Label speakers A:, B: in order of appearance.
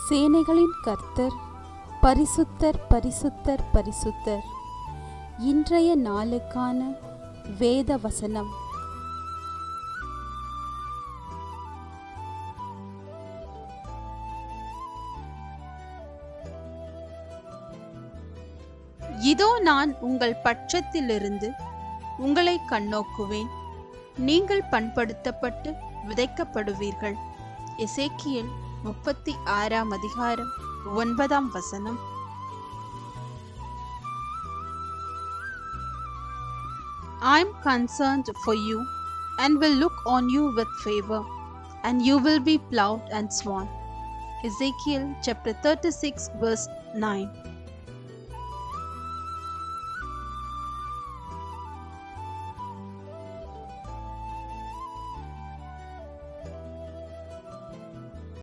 A: சேனைகளின் கர்த்தர் பரிசுத்தர் பரிசுத்தர் பரிசுத்தர். இன்றைய நாளுக்கான வேத வசனம்.
B: இதோ நான் உங்கள் பட்சத்திலிருந்து உங்களை கண்ணோக்குவேன், நீங்கள் பண்படுத்தப்பட்டு விதைக்கப்படுவீர்கள். எசேக்கியேல் 36 அதிகாரம் 9 I am concerned for you and will look on you with favor, and you will be plowed and sworn. Ezekiel chapter 36 verse 9.